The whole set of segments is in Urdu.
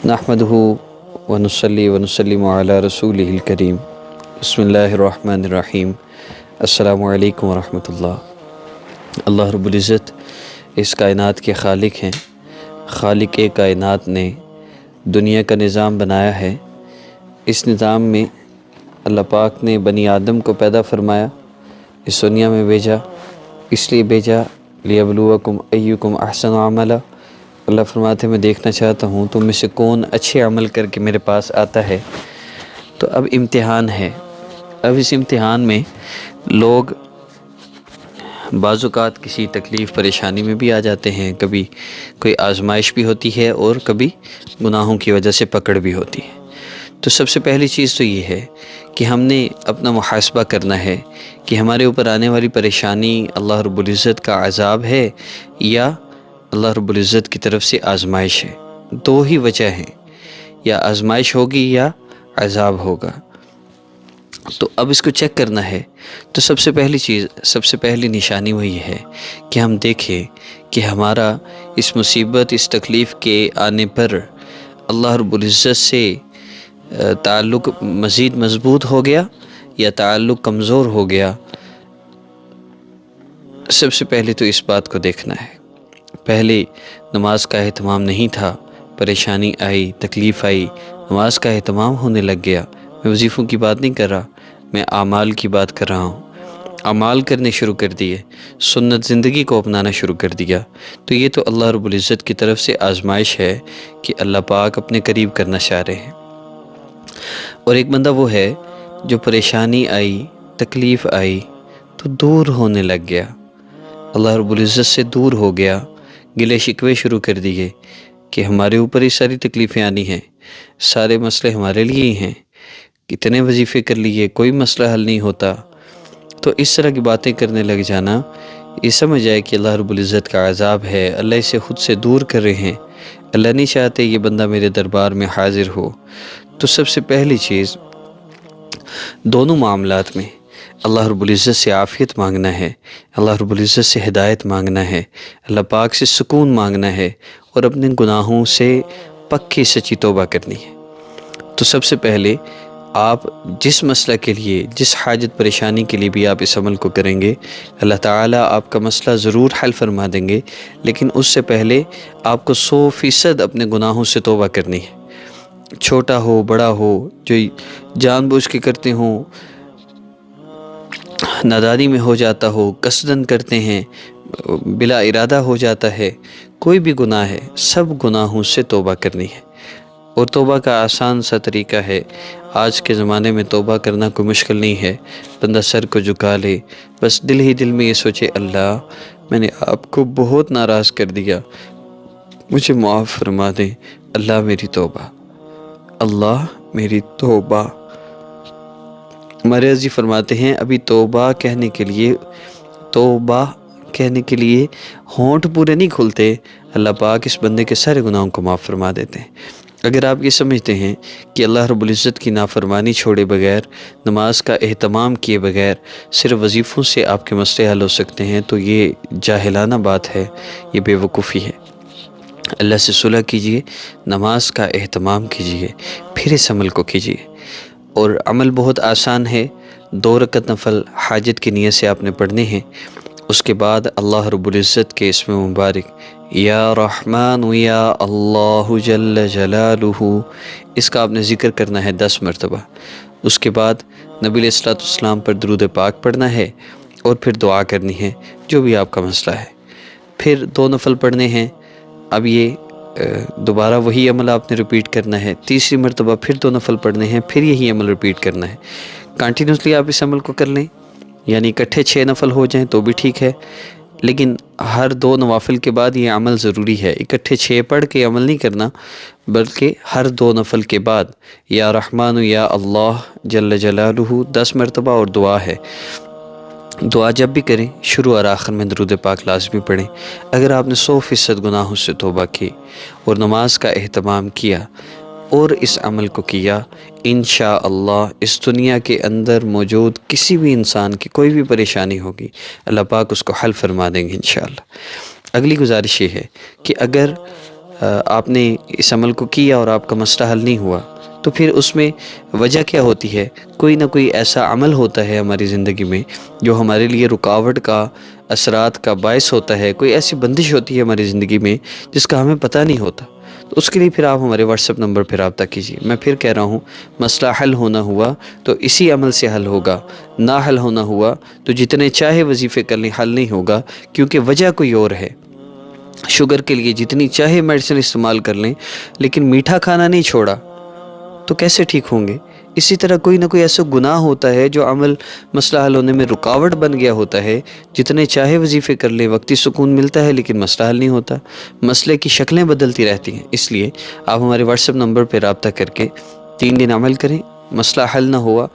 نحمدہ ونصلی ونسلم علی رسولہ الکریم بسم اللہ الرحمن الرحیم السلام علیکم ورحمۃ اللہ۔ اللہ رب العزت اس کائنات کے خالق ہیں۔ خالق کائنات نے دنیا کا نظام بنایا ہے۔ اس نظام میں اللہ پاک نے بنی آدم کو پیدا فرمایا، اس دنیا میں بھیجا، اس لیے بھیجا لیبلوکم ایکم احسن عملا۔ اللہ فرماتے ہیں میں دیکھنا چاہتا ہوں تم میں سے کون اچھے عمل کر کے میرے پاس آتا ہے۔ تو اب امتحان ہے۔ اب اس امتحان میں لوگ بعض اوقات کسی تکلیف پریشانی میں بھی آ جاتے ہیں، کبھی کوئی آزمائش بھی ہوتی ہے اور کبھی گناہوں کی وجہ سے پکڑ بھی ہوتی ہے۔ تو سب سے پہلی چیز تو یہ ہے کہ ہم نے اپنا محاسبہ کرنا ہے کہ ہمارے اوپر آنے والی پریشانی اللہ رب العزت کا عذاب ہے یا اللہ رب العزت کی طرف سے آزمائش ہے۔ دو ہی وجہ ہیں، یا آزمائش ہوگی یا عذاب ہوگا۔ تو اب اس کو چیک کرنا ہے۔ تو سب سے پہلی چیز، سب سے پہلی نشانی وہی ہے کہ ہم دیکھیں کہ ہمارا اس مصیبت، اس تکلیف کے آنے پر اللہ رب العزت سے تعلق مزید مضبوط ہو گیا یا تعلق کمزور ہو گیا۔ سب سے پہلے تو اس بات کو دیکھنا ہے۔ پہلے نماز کا اہتمام نہیں تھا، پریشانی آئی، تکلیف آئی، نماز کا اہتمام ہونے لگ گیا۔ میں وظیفوں کی بات نہیں کر رہا، میں اعمال کی بات کر رہا ہوں۔ اعمال کرنے شروع کر دیے، سنت زندگی کو اپنانا شروع کر دیا، تو یہ تو اللہ رب العزت کی طرف سے آزمائش ہے کہ اللہ پاک اپنے قریب کرنا چاہ رہے ہیں۔ اور ایک بندہ وہ ہے جو پریشانی آئی، تکلیف آئی تو دور ہونے لگ گیا، اللہ رب العزت سے دور ہو گیا، گلے شکوے شروع کر دیے کہ ہمارے اوپر ہی ساری تکلیفیں آنی ہیں، سارے مسئلے ہمارے لیے ہی ہیں، کتنے وظیفے کر لیے کوئی مسئلہ حل نہیں ہوتا۔ تو اس طرح کی باتیں کرنے لگ جانا، یہ سمجھ جائے کہ اللہ رب العزت کا عذاب ہے، اللہ اسے خود سے دور کر رہے ہیں، اللہ نہیں چاہتے یہ بندہ میرے دربار میں حاضر ہو۔ تو سب سے پہلی چیز دونوں معاملات میں اللہ رب العزت سے عافیت مانگنا ہے، اللہ رب العزت سے ہدایت مانگنا ہے، اللہ پاک سے سکون مانگنا ہے، اور اپنے گناہوں سے پکی سچی توبہ کرنی ہے۔ تو سب سے پہلے آپ جس مسئلہ کے لیے، جس حاجت پریشانی کے لیے بھی آپ اس عمل کو کریں گے، اللہ تعالیٰ آپ کا مسئلہ ضرور حل فرما دیں گے، لیکن اس سے پہلے آپ کو 100% اپنے گناہوں سے توبہ کرنی ہے۔ چھوٹا ہو بڑا ہو، جو جان بوجھ کے کرتے ہوں، نادانی میں ہو جاتا ہو، قصدن کرتے ہیں، بلا ارادہ ہو جاتا ہے، کوئی بھی گناہ ہے، سب گناہوں سے توبہ کرنی ہے۔ اور توبہ کا آسان سا طریقہ ہے، آج کے زمانے میں توبہ کرنا کوئی مشکل نہیں ہے۔ بندہ سر کو جھکا لے، بس دل ہی دل میں یہ سوچے اللہ میں نے آپ کو بہت ناراض کر دیا، مجھے معاف فرما دیں، اللہ میری توبہ، اللہ میری توبہ۔ ہمارے عزیز فرماتے ہیں ابھی توبہ کہنے کے لیے ہونٹ پورے نہیں کھلتے، اللہ پاک اس بندے کے سارے گناہوں کو معاف فرما دیتے ہیں۔ اگر آپ یہ سمجھتے ہیں کہ اللہ رب العزت کی نافرمانی چھوڑے بغیر، نماز کا اہتمام کیے بغیر صرف وظیفوں سے آپ کے مسئلے حل ہو سکتے ہیں، تو یہ جاہلانہ بات ہے، یہ بے وقوفی ہے۔ اللہ سے صلح کیجئے، نماز کا اہتمام کیجئے، پھر اس عمل کو کیجئے۔ اور عمل بہت آسان ہے، 2 رکعت نفل حاجت کی نیت سے آپ نے پڑھنے ہیں۔ اس کے بعد اللہ رب العزت کے اسم مبارک یا رحمان یا اللہ جل جلالہ، اس کا آپ نے ذکر کرنا ہے 10 مرتبہ۔ اس کے بعد نبی علیہ الصلوۃ والسلام پر درود پاک پڑھنا ہے، اور پھر دعا کرنی ہے جو بھی آپ کا مسئلہ ہے۔ پھر 2 نفل پڑھنے ہیں۔ اب یہ دوبارہ وہی عمل آپ نے ریپیٹ کرنا ہے، تیسری مرتبہ پھر 2 نفل پڑھنے ہیں، پھر یہی عمل ریپیٹ کرنا ہے۔ کنٹینیوسلی آپ اس عمل کو کر لیں، یعنی اکٹھے 6 نفل ہو جائیں تو بھی ٹھیک ہے، لیکن ہر 2 نوافل کے بعد یہ عمل ضروری ہے۔ اکٹھے 6 پڑھ کے عمل نہیں کرنا، بلکہ ہر 2 نفل کے بعد یا رحمان یا اللہ جل جلالہ 10 مرتبہ، اور دعا ہے۔ دعا جب بھی کریں شروع اور آخر میں درود پاک لازمی پڑھیں۔ اگر آپ نے 100% گناہوں سے توبہ کی اور نماز کا اہتمام کیا اور اس عمل کو کیا، انشاءاللہ اس دنیا کے اندر موجود کسی بھی انسان کی کوئی بھی پریشانی ہوگی، اللہ پاک اس کو حل فرما دیں گے انشاءاللہ۔ اگلی گزارش یہ ہے کہ اگر آپ نے اس عمل کو کیا اور آپ کا مسئلہ حل نہیں ہوا، تو پھر اس میں وجہ کیا ہوتی ہے؟ کوئی نہ کوئی ایسا عمل ہوتا ہے ہماری زندگی میں جو ہمارے لیے رکاوٹ کا، اثرات کا باعث ہوتا ہے، کوئی ایسی بندش ہوتی ہے ہماری زندگی میں جس کا ہمیں پتہ نہیں ہوتا۔ تو اس کے لیے پھر آپ ہمارے واٹس ایپ نمبر پہ رابطہ کیجیے۔ میں پھر کہہ رہا ہوں، مسئلہ حل ہونا ہوا تو اسی عمل سے حل ہوگا، نہ حل ہونا ہوا تو جتنے چاہے وظیفے کر لیں حل نہیں ہوگا، کیونکہ وجہ کوئی اور ہے۔ شوگر کے لیے جتنی چاہے میڈیسن استعمال کر لیں، لیکن میٹھا کھانا نہیں چھوڑا تو کیسے ٹھیک ہوں گے؟ اسی طرح کوئی نہ کوئی ایسا گناہ ہوتا ہے جو عمل مسئلہ حل ہونے میں رکاوٹ بن گیا ہوتا ہے، جتنے چاہے وظیفے کر لیں وقتی سکون ملتا ہے لیکن مسئلہ حل نہیں ہوتا، مسئلے کی شکلیں بدلتی رہتی ہیں۔ اس لیے آپ ہمارے واٹس ایپ نمبر پہ رابطہ کر کے 3 دن عمل کریں، مسئلہ حل نہ ہوا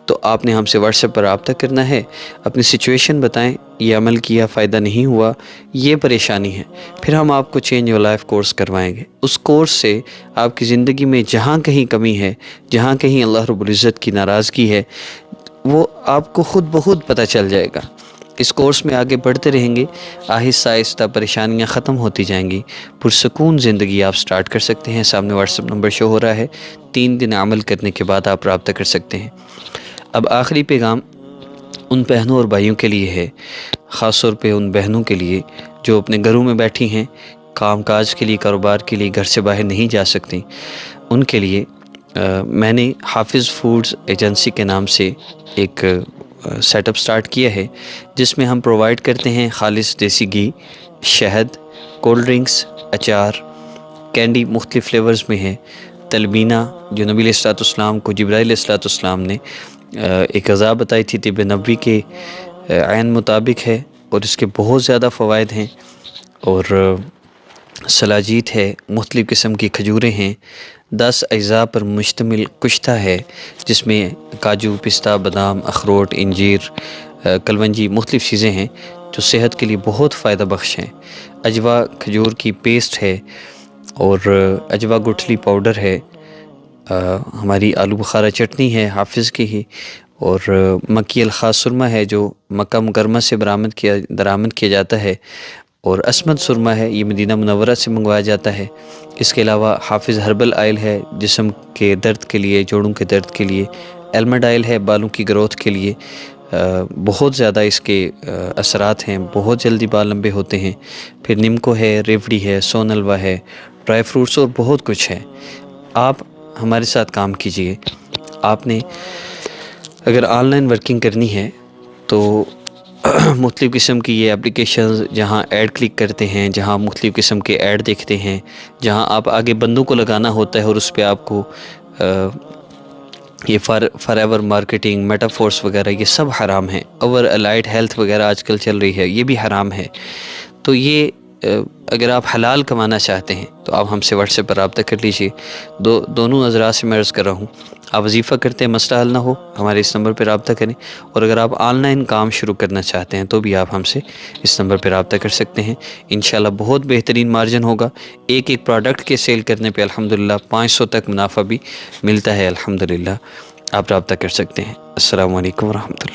تو آپ نے ہم سے واٹس ایپ پر رابطہ کرنا ہے، اپنی سچویشن بتائیں، یہ عمل کیا فائدہ نہیں ہوا، یہ پریشانی ہے، پھر ہم آپ کو چینج یور لائف کورس کروائیں گے۔ اس کورس سے آپ کی زندگی میں جہاں کہیں کمی ہے، جہاں کہیں اللہ رب العزت کی ناراضگی ہے، وہ آپ کو خود بخود پتہ چل جائے گا۔ اس کورس میں آگے بڑھتے رہیں گے، آہستہ آہستہ پریشانیاں ختم ہوتی جائیں گی، پرسکون زندگی آپ سٹارٹ کر سکتے ہیں۔ سامنے واٹس ایپ نمبر شو ہو رہا ہے، 3 دن عمل کرنے کے بعد آپ رابطہ کر سکتے ہیں۔ اب آخری پیغام ان بہنوں اور بھائیوں کے لیے ہے، خاص طور پہ ان بہنوں کے لیے جو اپنے گھروں میں بیٹھی ہیں، کام کاج کے لیے، کاروبار کے لیے گھر سے باہر نہیں جا سکتی۔ ان کے لیے میں نے حافظ فوڈز ایجنسی کے نام سے ایک سیٹ اپ سٹارٹ کیا ہے، جس میں ہم پرووائڈ کرتے ہیں خالص دیسی گھی، شہد، کولڈ ڈرنکس، اچار، کینڈی مختلف فلیورز میں ہے، تلبینہ جو نبی علیہ الصلوۃ والسلام کو جبرائیل علیہ الصلوۃ والسلام نے ایک غذا بتائی تھی، طب نبوی کے عین مطابق ہے اور اس کے بہت زیادہ فوائد ہیں، اور سلاجیت ہے، مختلف قسم کی کھجوریں ہیں، 10 اجزاء پر مشتمل کشتہ ہے جس میں کاجو، پستہ، بادام، اخروٹ، انجیر، کلونجی مختلف چیزیں ہیں جو صحت کے لیے بہت فائدہ بخش ہیں۔ اجوا کھجور کی پیسٹ ہے، اور اجوا گٹھلی پاؤڈر ہے، ہماری آلو بخارا چٹنی ہے حافظ کی ہی، اور مکی الخاص سرمہ ہے جو مکہ مکرمہ سے درآمد کیا جاتا ہے، اور اسمد سرمہ ہے، یہ مدینہ منورہ سے منگوایا جاتا ہے۔ اس کے علاوہ حافظ ہربل آئل ہے جسم کے درد کے لیے، جوڑوں کے درد کے لیے، ایلمنڈ آئل ہے بالوں کی گروتھ کے لیے، بہت زیادہ اس کے اثرات ہیں، بہت جلدی بال لمبے ہوتے ہیں۔ پھر نمکو ہے، ریوڑی ہے، سون حلوہ ہے، ڈرائی فروٹس اور بہت کچھ ہے۔ آپ ہمارے ساتھ کام کیجئے۔ آپ نے اگر آن لائن ورکنگ کرنی ہے تو مختلف قسم کی یہ اپلیکیشنز جہاں ایڈ کلک کرتے ہیں، جہاں مختلف قسم کے ایڈ دیکھتے ہیں، جہاں آپ آگے بندوں کو لگانا ہوتا ہے اور اس پہ آپ کو یہ فار ایور مارکیٹنگ، میٹافورس وغیرہ یہ سب حرام ہیں، اوور الائڈ ہیلتھ وغیرہ آج کل چل رہی ہے، یہ بھی حرام ہے۔ تو یہ اگر آپ حلال کمانا چاہتے ہیں تو آپ ہم سے واٹس ایپ پر رابطہ کر لیجئے۔ دونوں نظرات سے میں عرض کر رہا ہوں، آپ وظیفہ کرتے ہیں مسئلہ حل نہ ہو، ہمارے اس نمبر پہ رابطہ کریں، اور اگر آپ آن لائن کام شروع کرنا چاہتے ہیں تو بھی آپ ہم سے اس نمبر پہ رابطہ کر سکتے ہیں۔ انشاءاللہ بہت بہترین مارجن ہوگا، ایک پروڈکٹ کے سیل کرنے پہ الحمدللہ 500 تک منافع بھی ملتا ہے الحمدللہ۔ آپ رابطہ کر سکتے ہیں۔ السلام علیکم ورحمۃ اللہ۔